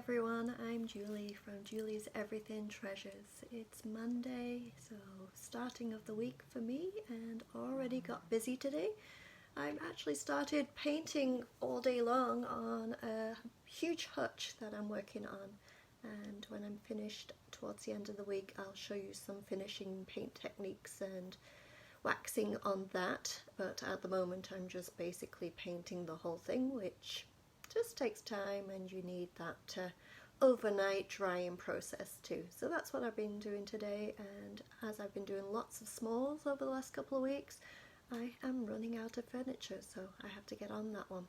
everyone, I'm Julie from Julie's Everything Treasures. It's Monday, so starting of the week for me, and already got busy today. I've actually started painting all day long on a huge hutch that I'm working on, and when I'm finished towards the end of the week I'll show you some finishing paint techniques and waxing on that, but at the moment I'm just basically painting the whole thing, which just takes time, and you need that overnight drying process too. So that's what I've been doing today, and as I've been doing lots of smalls over the last couple of weeks, I am running out of furniture, so I have to get on that one.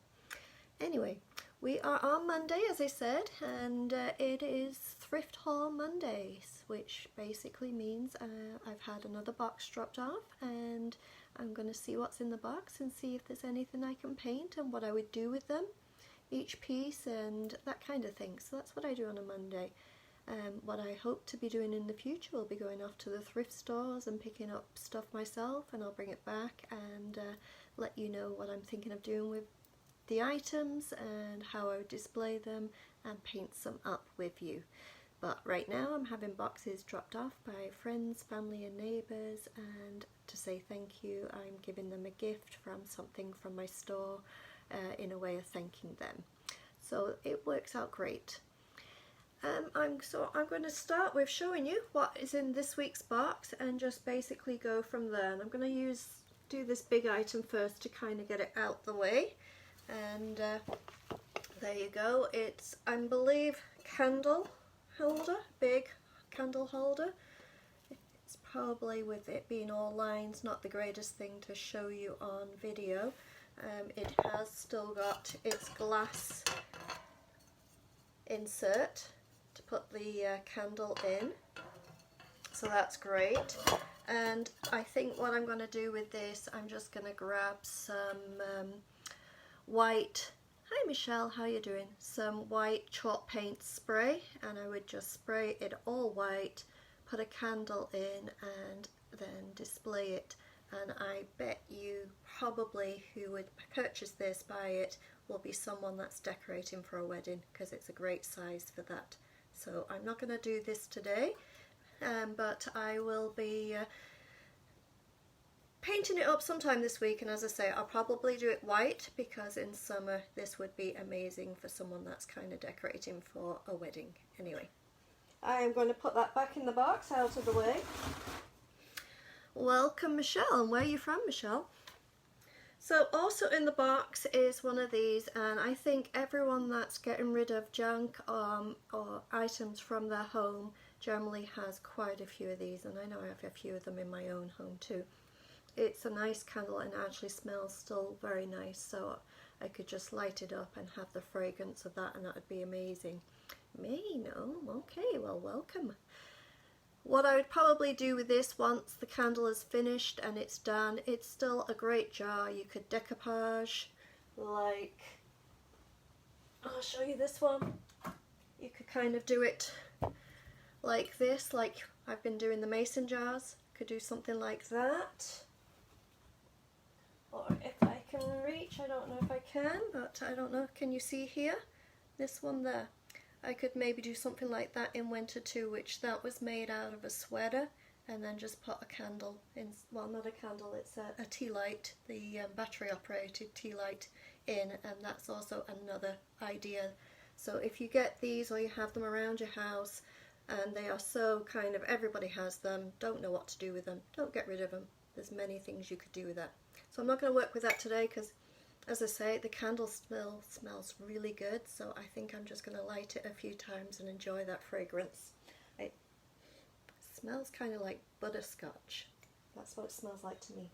Anyway, we are on Monday, as I said, and it is Thrift Haul Mondays, which basically means I've had another box dropped off, and I'm going to see what's in the box and see if there's anything I can paint and what I would do with them, each piece and that kind of thing. So that's what I do on a Monday. What I hope to be doing in the future will be going off to the thrift stores and picking up stuff myself, and I'll bring it back and let you know what I'm thinking of doing with the items and how I would display them and paint some up with you. But right now I'm having boxes dropped off by friends, family and neighbours, and to say thank you I'm giving them a gift from something from my store in a way of thanking them. So it works out great. I'm going to start with showing you what is in this week's box and just basically go from there. And I'm going to do this big item first to kind of get it out the way. And there you go. It's, I believe, candle holder, big candle holder. It's probably, with it being all lines, not the greatest thing to show you on video. It has still got its glass insert to put the candle in, so that's great. And I think what I'm going to do with this, I'm just going to grab some white, hi Michelle, how you doing, some white chalk paint spray, and I would just spray it all white, put a candle in and then display it. And I bet you probably who would purchase this, buy it, will be someone that's decorating for a wedding, because it's a great size for that. So I'm not going to do this today, but I will be painting it up sometime this week, and as I say, I'll probably do it white because in summer this would be amazing for someone that's kind of decorating for a wedding. Anyway, I am going to put that back in the box, out of the way. Welcome Michelle, and where are you from, Michelle? So also in the box is one of these, and I think everyone that's getting rid of junk or items from their home generally has quite a few of these, and I know I have a few of them in my own home too. It's a nice candle and actually smells still very nice, so I could just light it up and have the fragrance of that, and that would be amazing. Me? No? Okay, well, welcome. What I would probably do with this, once the candle is finished and it's done, it's still a great jar. You could decoupage, like, I'll show you this one. You could kind of do it like this, like I've been doing the mason jars. Could do something like that. Or if I can reach, I don't know if I can, but I don't know, can you see here? This one there. I could maybe do something like that in winter too, which that was made out of a sweater, and then just put a candle in, well, not a candle, it's a tea light, the battery operated tea light in, and that's also another idea. So if you get these or you have them around your house and they are so kind of, everybody has them, don't know what to do with them, don't get rid of them. There's many things you could do with that. So I'm not going to work with that today because, as I say, the candle still smells really good, so I think I'm just going to light it a few times and enjoy that fragrance. It smells kind of like butterscotch. That's what it smells like to me.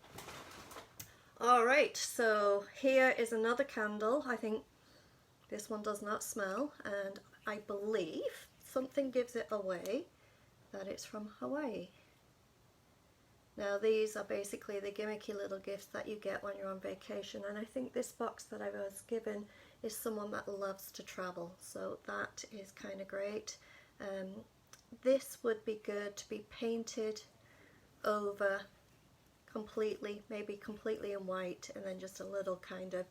Alright, so here is another candle. I think this one does not smell, and I believe something gives it away that it's from Hawaii. Now these are basically the gimmicky little gifts that you get when you're on vacation, and I think this box that I was given is someone that loves to travel, so that is kind of great. This would be good to be painted over completely, maybe completely in white, and then just a little kind of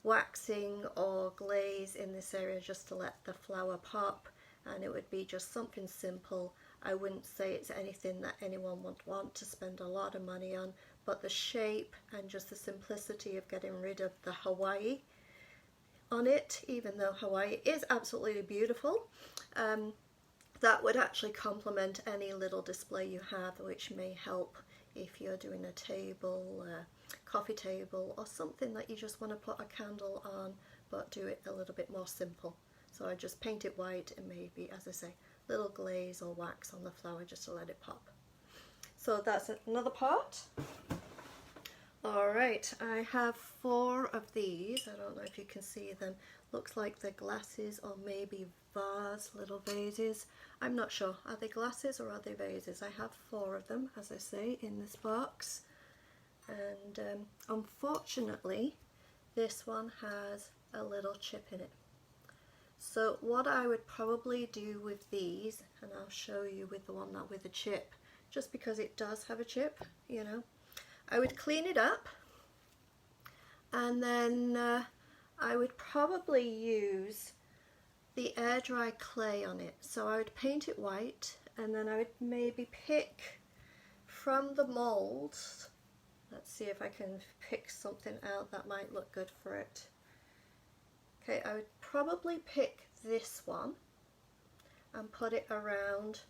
waxing or glaze in this area just to let the flower pop, and it would be just something simple. I wouldn't say it's anything that anyone would want to spend a lot of money on, but the shape and just the simplicity of getting rid of the Hawaii on it, even though Hawaii is absolutely beautiful, that would actually complement any little display you have, which may help if you're doing a table, coffee table, or something that you just want to put a candle on but do it a little bit more simple. So I just paint it white and maybe, as I say, little glaze or wax on the flower just to let it pop. So that's another part. Alright, I have 4 of these. I don't know if you can see them. Looks like they're glasses or maybe vase, little vases. I'm not sure. Are they glasses or are they vases? I have 4 of them, as I say, in this box. And unfortunately, this one has a little chip in it. So what I would probably do with these, and I'll show you with the one that with the chip, just because it does have a chip, you know, I would clean it up, and then I would probably use the air dry clay on it. So I would paint it white, and then I would maybe pick from the molds. Let's see if I can pick something out that might look good for it. Okay, I would probably pick this one and put it around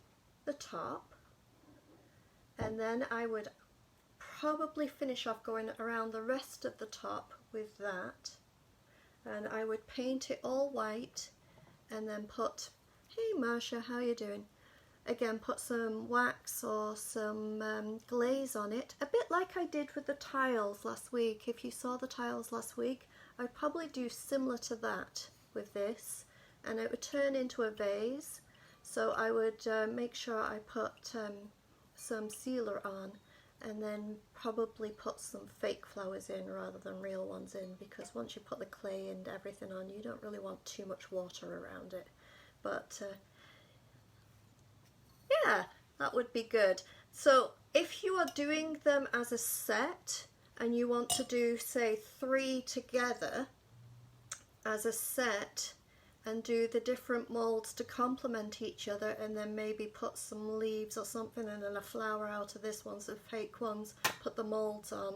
the top, and then I would probably finish off going around the rest of the top with that, and I would paint it all white and then put, hey Marsha, how you doing? Again, put some wax or some glaze on it, a bit like I did with the tiles last week. If you saw the tiles last week, I'd probably do similar to that with this, and it would turn into a vase. So I would make sure I put some sealer on, and then probably put some fake flowers in rather than real ones in, because once you put the clay and everything on, you don't really want too much water around it. But yeah, that would be good. So if you are doing them as a set and you want to do, say, 3 together as a set and do the different molds to complement each other, and then maybe put some leaves or something and then a flower out of this one, some fake ones, put the molds on.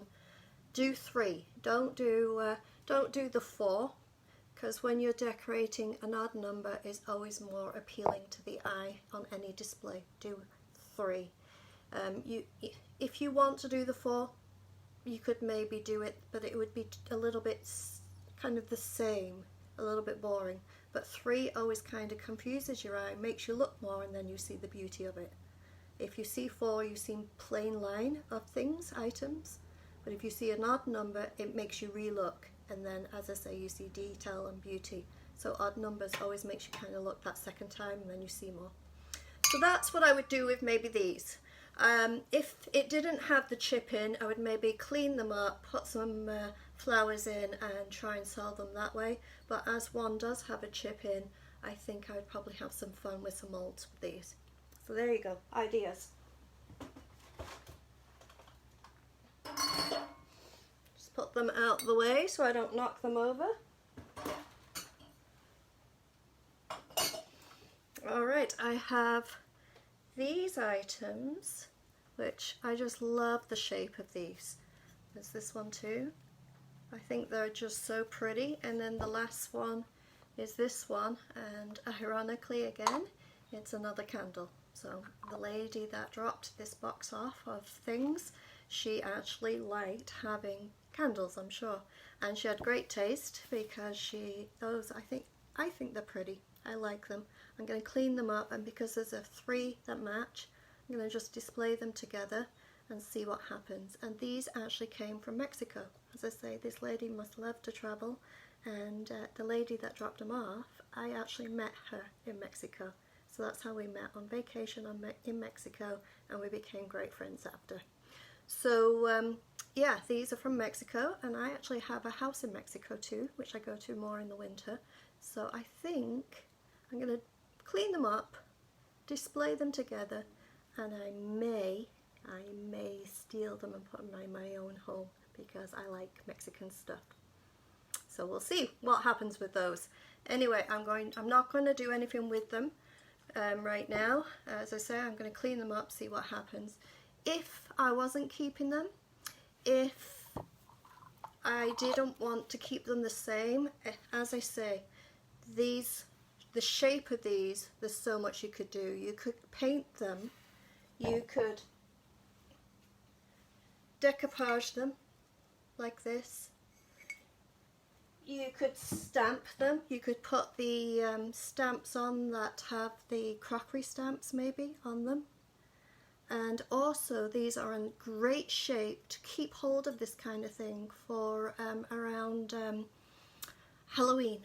Do 3. Don't do the 4, because when you're decorating, an odd number is always more appealing to the eye on any display. Do 3. If you want to do the 4, you could maybe do it, but it would be a little bit kind of the same, a little bit boring. But 3 always kind of confuses your eye, makes you look more, and then you see the beauty of it. If you see 4, you see plain line of things, items. But if you see an odd number, it makes you re-look. And then, as I say, you see detail and beauty. So odd numbers always makes you kind of look that second time, and then you see more. So that's what I would do with maybe these. If it didn't have the chip in, I would maybe clean them up, put some flowers in and try and sell them that way. But as one does have a chip in, I think I would probably have some fun with some molds with these. So there you go, ideas. Just put them out the way so I don't knock them over. Alright, I have these items, which I just love the shape of these. There's this one too. I think they're just so pretty. And then the last one is this one, and ironically again, it's another candle. So the lady that dropped this box off of things, she actually liked having candles, I'm sure. And she had great taste, because I think they're pretty. I like them. I'm going to clean them up, and because there's 3 that match, I'm going to just display them together and see what happens. And these actually came from Mexico. As I say, this lady must love to travel, and the lady that dropped them off, I actually met her in Mexico. So that's how we met, on vacation in Mexico, and we became great friends after. So yeah, these are from Mexico, and I actually have a house in Mexico too, which I go to more in the winter. So I think I'm going to clean them up, display them together, and I may steal them and put them in my own home, because I like Mexican stuff. So we'll see what happens with those. Anyway, I'm not going to do anything with them right now. As I say, I'm going to clean them up, see what happens. If I wasn't keeping them, if I didn't want to keep them the same, as I say, the shape of these, there's so much you could do. You could paint them, you could decoupage them like this. You could stamp them. You could put the stamps on that have the crockery stamps maybe on them. And also these are in great shape to keep hold of this kind of thing for around Halloween.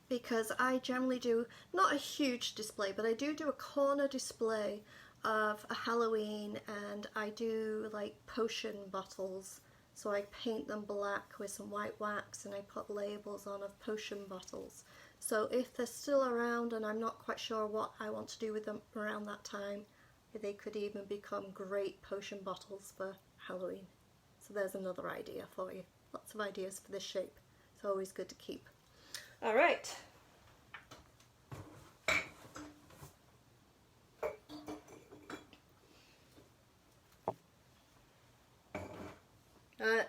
Because I generally do, not a huge display, but I do a corner display of a Halloween, and I do like potion bottles. So I paint them black with some white wax and I put labels on of potion bottles. So if they're still around and I'm not quite sure what I want to do with them around that time, they could even become great potion bottles for Halloween. So there's another idea for you. Lots of ideas for this shape. It's always good to keep. All right.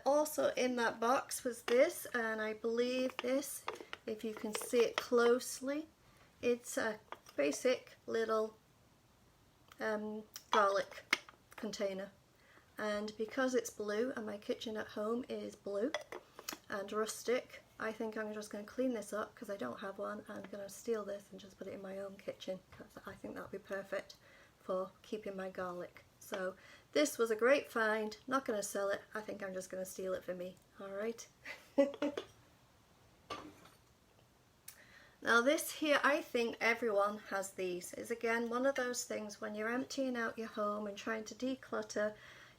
Also in that box was this, and I believe this, if you can see it closely, it's a basic little garlic container. And because it's blue and my kitchen at home is blue and rustic, I think I'm just going to clean this up because I don't have one. I'm going to steal this and just put it in my own kitchen because I think that would be perfect for keeping my garlic. So this was a great find. Not going to sell it. I think I'm just going to steal it for me. Alright. Now this here, I think everyone has these. It's again one of those things when you're emptying out your home and trying to declutter,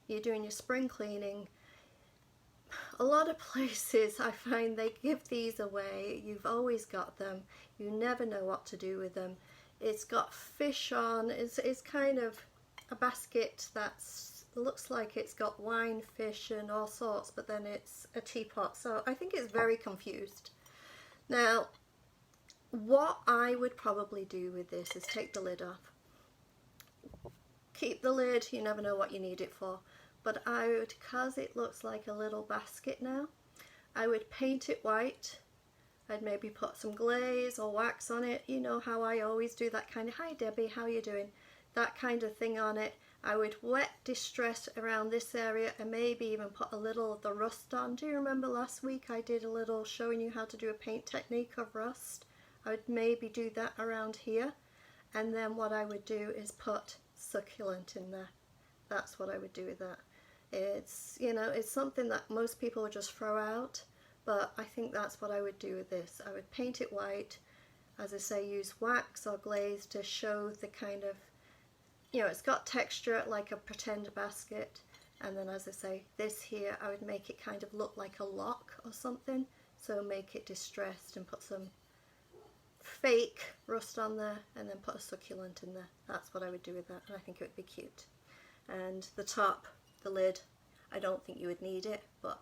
you're doing your spring cleaning. A lot of places I find they give these away. You've always got them. You never know what to do with them. It's got fish on. It's kind of a basket that looks like it's got wine, fish and all sorts, but then it's a teapot. So I think it's very confused. Now, what I would probably do with this is take the lid off. Keep the lid, you never know what you need it for. But I would, because it looks like a little basket now, I would paint it white. I'd maybe put some glaze or wax on it. You know how I always do that kind of, hi Debbie, how you doing? That kind of thing on it. I would wet distress around this area and maybe even put a little of the rust on. Do you remember last week I did a little showing you how to do a paint technique of rust? I would maybe do that around here. And then what I would do is put succulent in there. That's what I would do with that. It's, you know, it's something that most people would just throw out, but I think that's what I would do with this. I would paint it white, as I say, use wax or glaze to show the kind of, you know, it's got texture like a pretend basket, and then as I say, this here, I would make it kind of look like a lock or something, so make it distressed and put some fake rust on there and then put a succulent in there. That's what I would do with that, and I think it would be cute. And the top, the lid, I don't think you would need it, but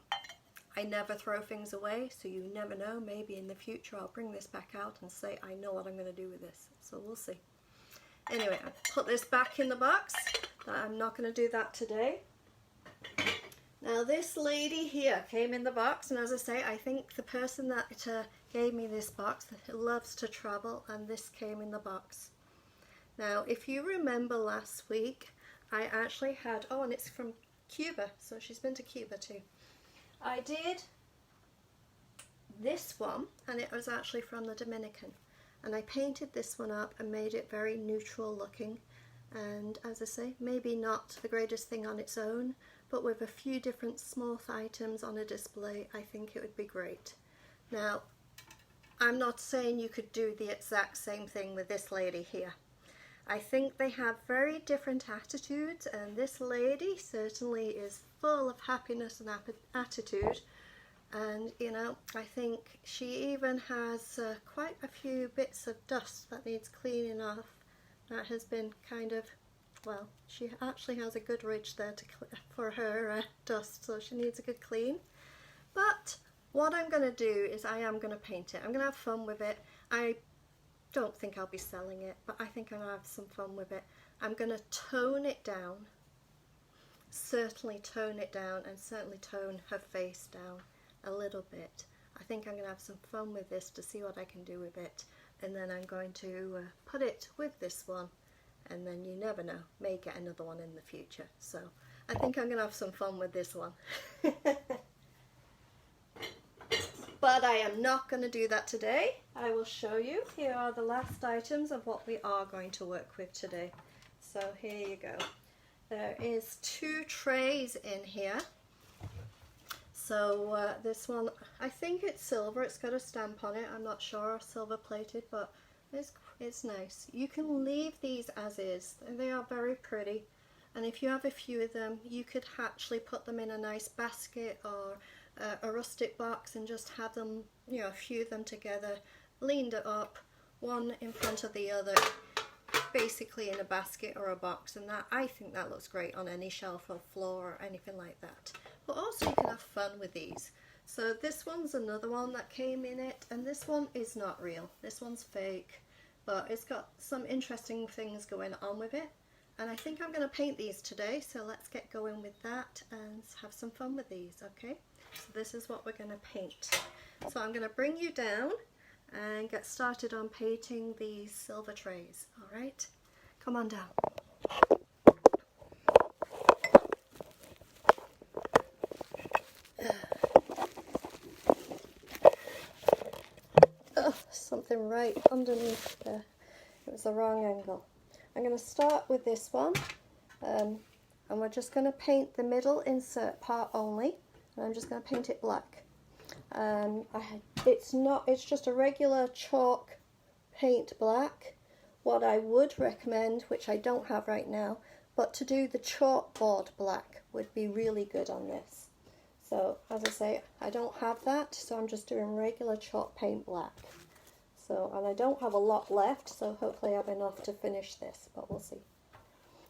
I never throw things away, so you never know. Maybe in the future I'll bring this back out and say I know what I'm going to do with this, so we'll see. Anyway, I put this back in the box. I'm not going to do that today. Now this lady here came in the box, and as I say, I think the person that gave me this box loves to travel, and this came in the box. Now if you remember last week, I actually had, oh, and it's from Cuba, so she's been to Cuba too. I did this one, and it was actually from the Dominican, and I painted this one up and made it very neutral looking, and as I say, maybe not the greatest thing on its own, but with a few different small items on a display, I think it would be great. Now, I'm not saying you could do the exact same thing with this lady here. I think they have very different attitudes, and this lady certainly is full of happiness and attitude, and you know, I think she even has quite a few bits of dust that needs cleaning off. That has been kind of, well, she actually has a good ridge there for her dust, so she needs a good clean. But what I'm going to do is I am going to paint it. I'm going to have fun with it. I don't think I'll be selling it, but I think I'm going to have some fun with it. I'm going to tone it down, certainly tone it down, and certainly tone her face down a little bit. I think I'm going to have some fun with this to see what I can do with it, and then I'm going to put it with this one, and then you never know, may get another one in the future. So I think I'm going to have some fun with this one. But I am not going to do that today. I will show you. Here are the last items of what we are going to work with today. So here you go. There is 2 trays in here. So this one, I think it's silver. It's got a stamp on it. I'm not sure, silver plated, but it's nice. You can leave these as is. They are very pretty. And if you have a few of them, you could actually put them in a nice basket or a rustic box and just have them, you know, a few of them together, leaned it up, one in front of the other, basically in a basket or a box, and that, I think that looks great on any shelf or floor or anything like that. But also you can have fun with these. So this one's another one that came in it, and this one is not real. This one's fake, but it's got some interesting things going on with it. And I think I'm going to paint these today, so let's get going with that and have some fun with these, okay? So this is what we're going to paint. So I'm going to bring you down and get started on painting these silver trays, alright? Come on down. Oh, something right underneath there. It was the wrong angle. I'm going to start with this one, and we're just going to paint the middle insert part only, and I'm just going to paint it black. It's just a regular chalk paint black. What I would recommend, which I don't have right now, but to do the chalkboard black would be really good on this. So as I say, I don't have that, so I'm just doing regular chalk paint black. So, and I don't have a lot left, so hopefully I have enough to finish this, but we'll see.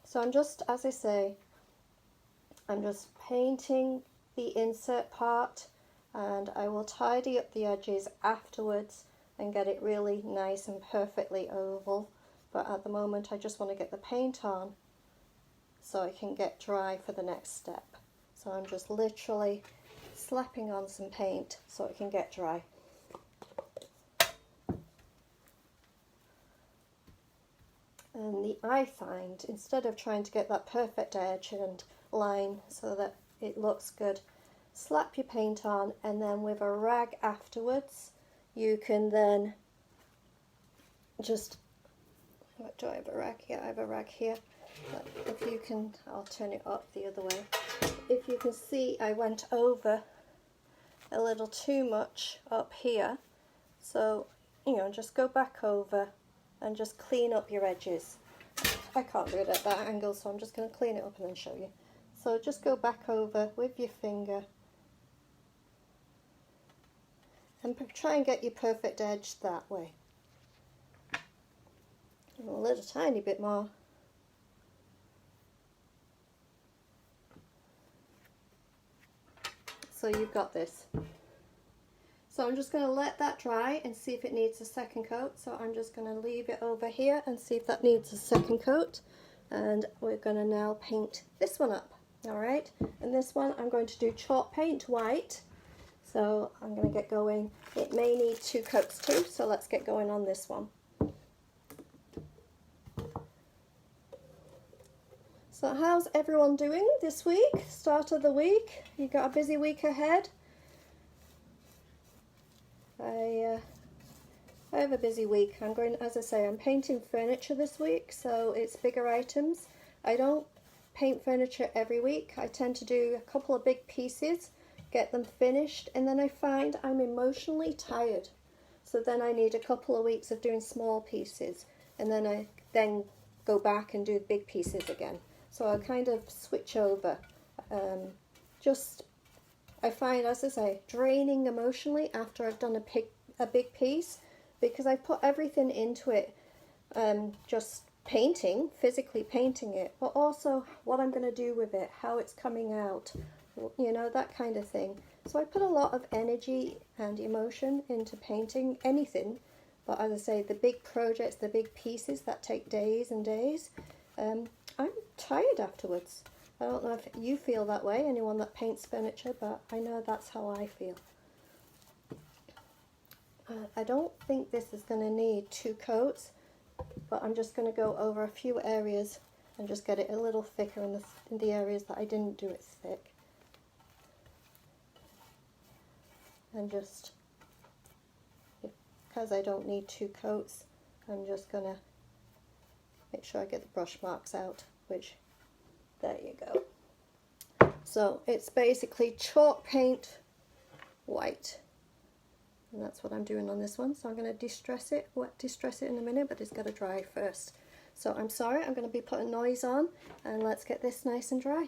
So I'm just, as I say, I'm just painting the insert part, and I will tidy up the edges afterwards and get it really nice and perfectly oval. But at the moment I just want to get the paint on so I can get dry for the next step. So I'm just literally slapping on some paint so it can get dry. And I find, instead of trying to get that perfect edge and line so that it looks good, slap your paint on, and then with a rag afterwards, you can then just, do I have a rag? Yeah, I have a rag here. But if you can, I'll turn it up the other way. If you can see, I went over a little too much up here. So, you know, just go back over and just clean up your edges. I can't do it at that angle, so I'm just going to clean it up and then show you. So just go back over with your finger and try and get your perfect edge that way. And a little tiny bit more. So you've got this. So I'm just going to let that dry and see if it needs a second coat. So I'm just going to leave it over here and see if that needs a second coat. And we're going to now paint this one up. Alright, and this one I'm going to do chalk paint white. So I'm going to get going. It may need 2 coats too, so let's get going on this one. So how's everyone doing this week? Start of the week? You got a busy week ahead? I have a busy week. I'm going, as I say, I'm painting furniture this week, so it's bigger items. I don't paint furniture every week. I tend to do a couple of big pieces, get them finished, and then I find I'm emotionally tired. So then I need a couple of weeks of doing small pieces, and then I go back and do big pieces again. So I kind of switch over. I find, as I say, draining emotionally after I've done a big piece, because I put everything into it, just painting, physically painting it, but also what I'm going to do with it, how it's coming out, you know, that kind of thing. So I put a lot of energy and emotion into painting anything, but as I say, the big projects, the big pieces that take days and days, I'm tired afterwards. I don't know if you feel that way, anyone that paints furniture, but I know that's how I feel. I don't think this is going to need 2 coats, but I'm just going to go over a few areas and just get it a little thicker in the areas that I didn't do it thick. And just, because I don't need 2 coats, I'm just going to make sure I get the brush marks out, which, there you go. So it's basically chalk paint white. And that's what I'm doing on this one. So I'm going to distress it, wet distress it in a minute, but it's got to dry first. So I'm sorry, I'm going to be putting noise on, and let's get this nice and dry.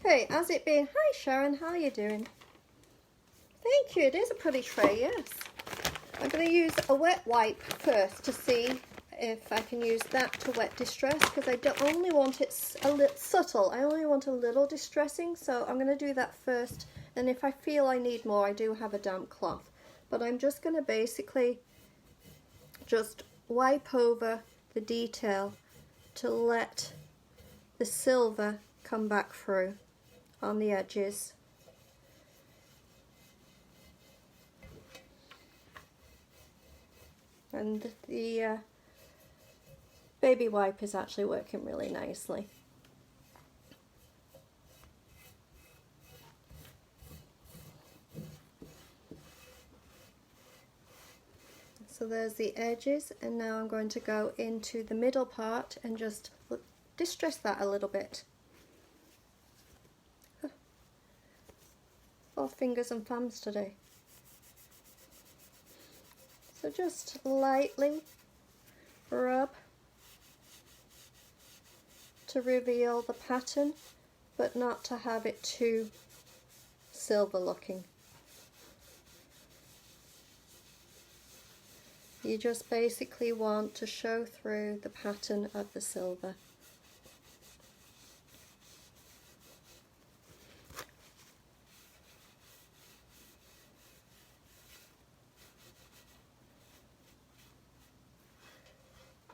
Okay, as it being, hi Sharon, how are you doing? Thank you, it is a pretty tray, yes. I'm going to use a wet wipe first to see if I can use that to wet distress, because I don't only want it a little subtle, I only want a little distressing, so I'm going to do that first, and if I feel I need more, I do have a damp cloth. But I'm just going to basically just wipe over the detail to let the silver come back through on the edges. And the baby wipe is actually working really nicely. So there's the edges, and now I'm going to go into the middle part and just distress that a little bit. All fingers and thumbs today. So just lightly rub to reveal the pattern, but not to have it too silver looking. You just basically want to show through the pattern of the silver.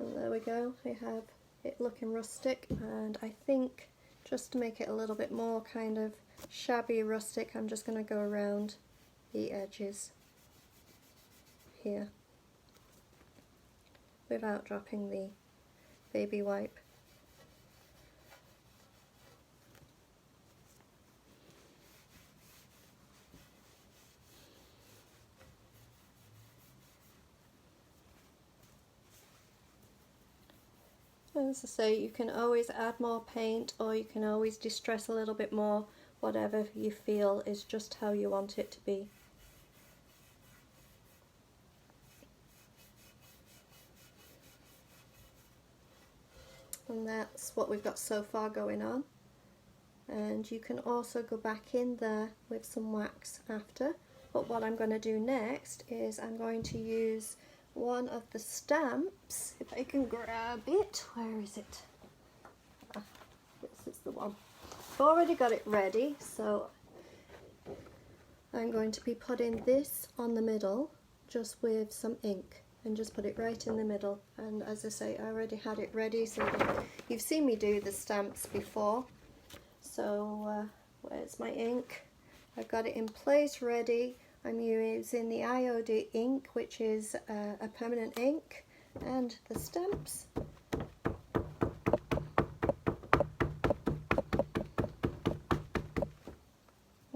And there we go, I have it looking rustic, and I think just to make it a little bit more kind of shabby rustic, I'm just going to go around the edges here without dropping the baby wipe. As I say, you can always add more paint, or you can always distress a little bit more, whatever you feel is just how you want it to be. And that's what we've got so far going on. And you can also go back in there with some wax after. But what I'm going to do next is I'm going to use one of the stamps, if I can grab it. Where is it? Ah, this is the one. I've already got it ready, so I'm going to be putting this on the middle just with some ink, and just put it right in the middle. And as I say, I already had it ready, so you've seen me do the stamps before. So where's my ink? I've got it in place ready I'm using the IOD ink, which is a permanent ink, and the stamps.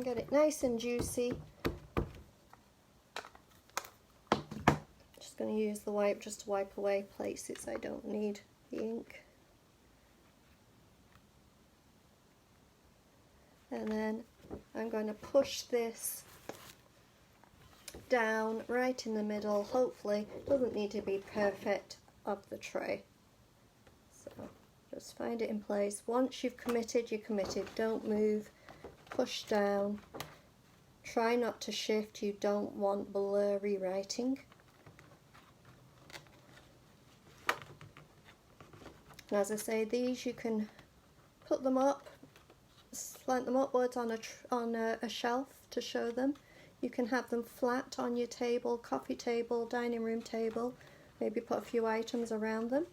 Get it nice and juicy. Just going to use the wipe just to wipe away places I don't need the ink. And then I'm going to push this down right in the middle. Hopefully, it doesn't need to be perfect, of the tray. So just find it in place. Once you've committed, you're committed. Don't move. Push down. Try not to shift. You don't want blurry writing. And as I say, these you can put them up, slant them upwards on a shelf to show them. You can have them flat on your table, coffee table, dining room table, maybe put a few items around them.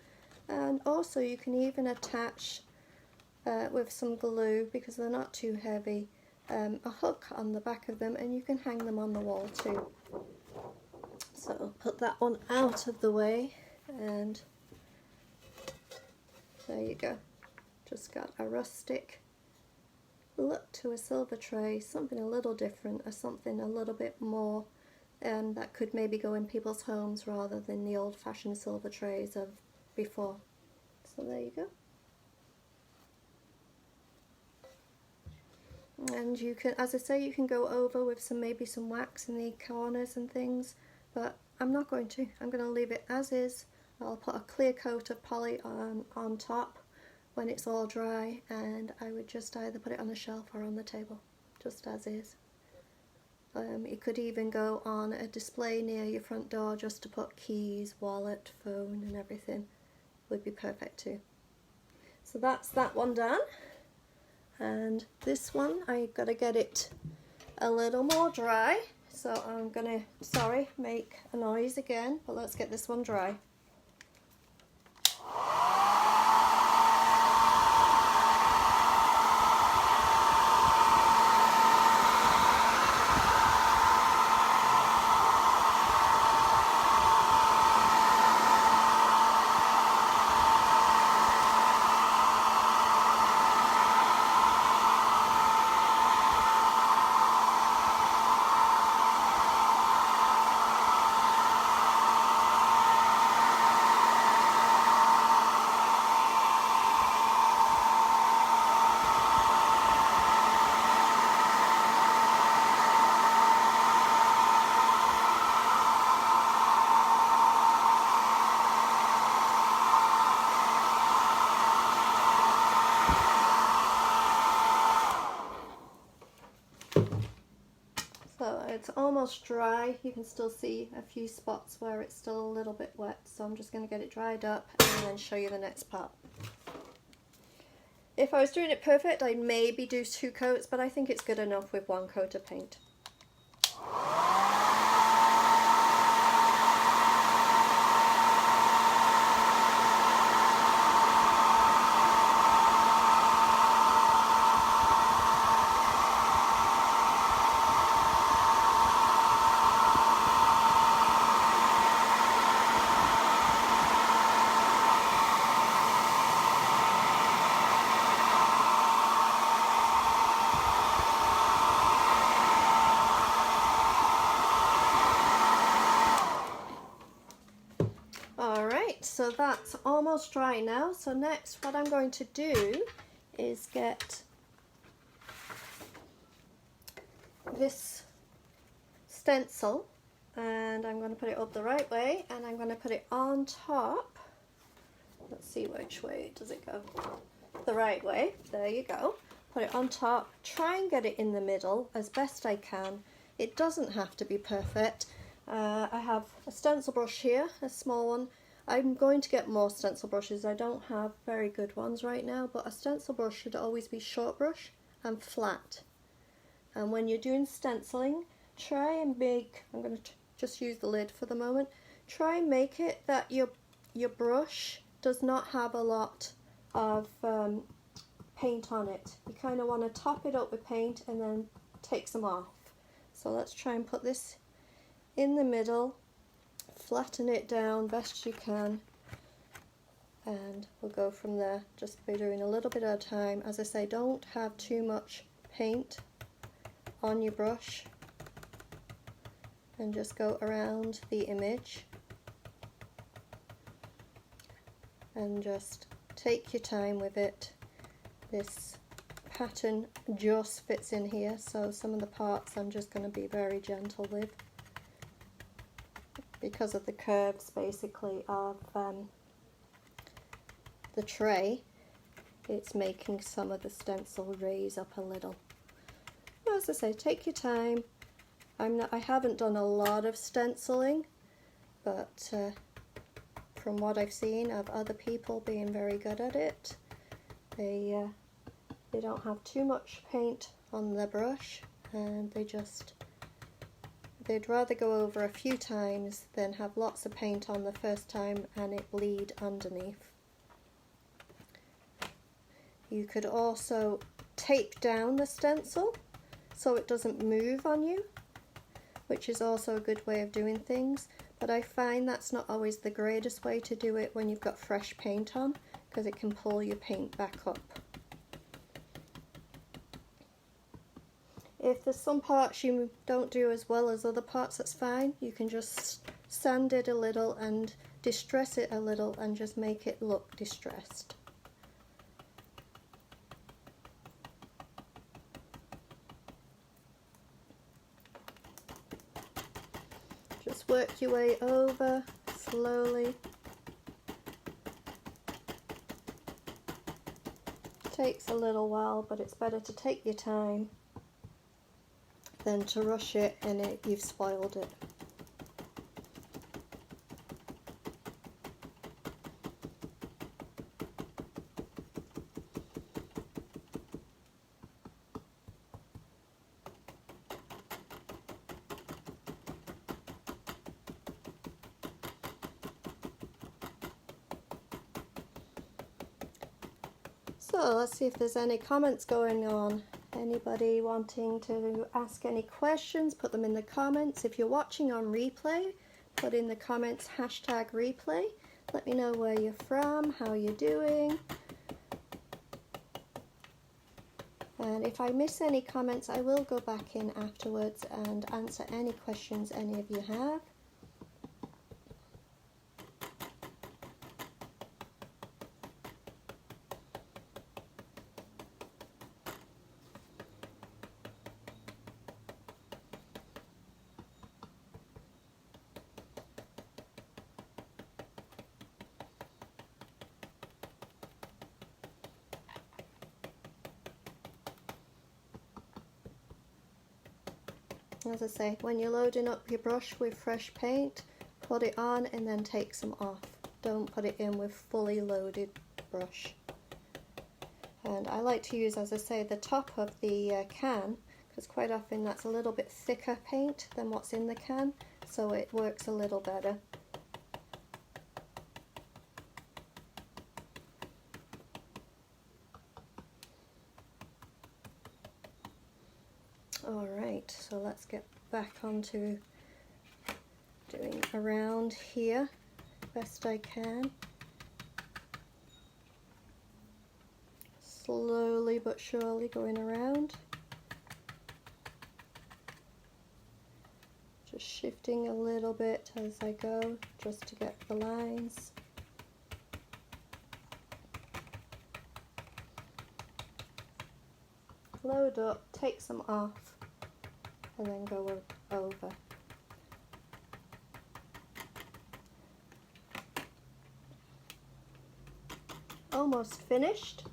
And also you can even attach with some glue, because they're not too heavy, a hook on the back of them, and you can hang them on the wall too. So I'll put that one out of the way, and there you go. Just got a rustic look to a silver tray, something a little different, or something a little bit more that could maybe go in people's homes rather than the old-fashioned silver trays of before. So there you go. And you can, as I say, you can go over with maybe some wax in the corners and things, but I'm not going to. I'm going to leave it as is. I'll put a clear coat of poly on top when it's all dry, and I would just either put it on the shelf or on the table, just as is. It could even go on a display near your front door just to put keys, wallet, phone and everything. Would be perfect too. So that's that one done. And this one, I've got to get it a little more dry. So I'm going to, make a noise again, but let's get this one dry. So it's almost dry. You can still see a few spots where it's still a little bit wet, so I'm just going to get it dried up and then show you the next part. If I was doing it perfect, I'd maybe do 2 coats, but I think it's good enough with 1 coat of paint. Alright, so that's almost dry now. So next what I'm going to do is get this stencil, and I'm going to put it up the right way, and I'm going to put it on top. Let's see which way does it go. The right way. There you go. Put it on top. Try and get it in the middle as best I can. It doesn't have to be perfect. I have a stencil brush here, a small one. I'm going to get more stencil brushes. I don't have very good ones right now, but a stencil brush should always be short brush and flat. And when you're doing stenciling, try and make, I'm going to just use the lid for the moment, try and make it that your brush does not have a lot of paint on it. You kind of want to top it up with paint and then take some off. So let's try and put this in the middle, flatten it down best you can, and we'll go from there. Just by doing a little bit at a time. As I say, don't have too much paint on your brush, and just go around the image and just take your time with it. This pattern just fits in here, so some of the parts I'm just going to be very gentle with because of the curves basically of the tray. It's making some of the stencil raise up a little. As I say, take your time. I haven't done a lot of stenciling, but from what I've seen of other people being very good at it, they don't have too much paint on their brush, and they'd rather go over a few times than have lots of paint on the first time and it bleed underneath. You could also tape down the stencil so it doesn't move on you, which is also a good way of doing things, but I find that's not always the greatest way to do it when you've got fresh paint on, because it can pull your paint back up. If there's some parts you don't do as well as other parts, that's fine. You can just sand it a little and distress it a little and just make it look distressed. Just work your way over slowly. Takes a little while, but it's better to take your time than to rush it and you've spoiled it. So let's see if there's any comments going on. Anybody wanting to ask any questions, put them in the comments. If you're watching on replay, put in the comments #replay. Let me know where you're from, how you're doing. And if I miss any comments, I will go back in afterwards and answer any questions any of you have. As I say, when you're loading up your brush with fresh paint, put it on and then take some off. Don't put it in with fully loaded brush. And I like to use, as I say, the top of the can, because quite often that's a little bit thicker paint than what's in the can, so it works a little better. Alright, so let's get back onto doing around here best I can. Slowly but surely going around. Just shifting a little bit as I go, just to get the lines. Load up, take some off, and then go over. Almost finished,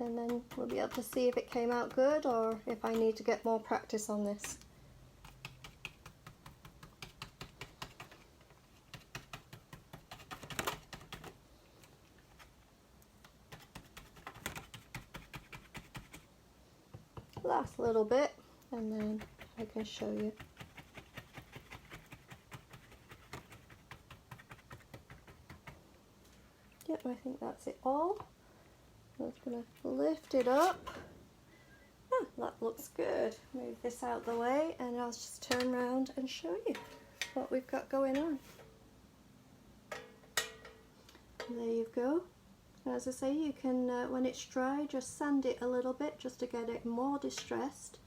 and then we'll be able to see if it came out good or if I need to get more practice on this. Last little bit, and then I can show you. Yep, I think that's it all. I'm just going to lift it up. that looks good. Move this out the way and I'll just turn around and show you what we've got going on. There you go. As I say, you can, when it's dry, just sand it a little bit just to get it more distressed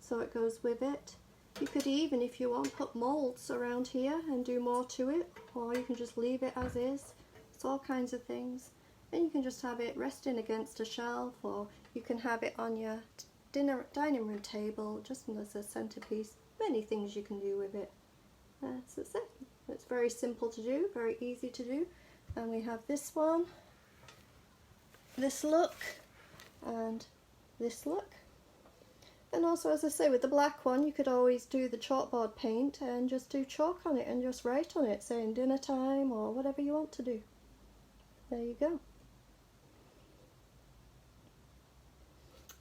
so it goes with it. You could even, if you want, put molds around here and do more to it, or you can just leave it as is. It's all kinds of things. And you can just have it resting against a shelf, or you can have it on your dining room table just as a centerpiece. Many things you can do with it. That's it. It's very simple to do, very easy to do. And we have this one, this look, and this look. And also, as I say, with the black one, you could always do the chalkboard paint and just do chalk on it and just write on it, saying dinner time or whatever you want to do. There you go.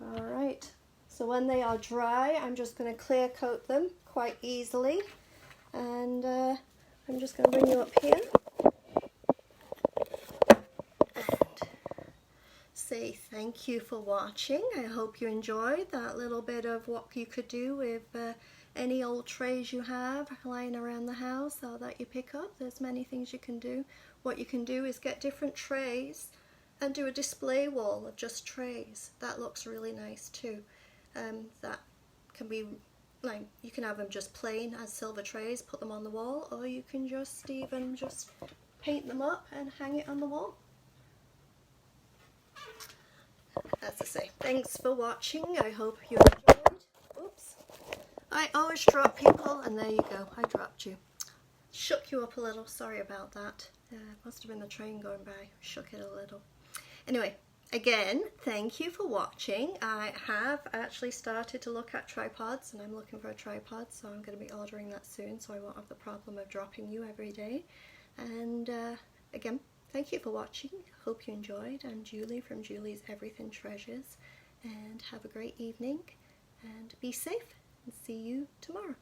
Alright, so when they are dry, I'm just going to clear coat them quite easily. And I'm just going to bring you up here. Say thank you for watching. I hope you enjoyed that little bit of what you could do with any old trays you have lying around the house or that you pick up. There's many things you can do. What you can do is get different trays and do a display wall of just trays. That looks really nice too. That can be like, you can have them just plain as silver trays, put them on the wall, or you can just even just paint them up and hang it on the wall. As I say, thanks for watching. I hope you enjoyed. Oops. I always drop people, and there you go. I dropped you. Shook you up a little. Sorry about that. Must have been the train going by. Shook it a little. Anyway, again, thank you for watching. I have actually started to look at tripods, and I'm looking for a tripod, so I'm going to be ordering that soon, so I won't have the problem of dropping you every day. And again, thank you for watching. Hope you enjoyed. I'm Julie from Julie's Everything Treasures. And have a great evening. And be safe. And see you tomorrow.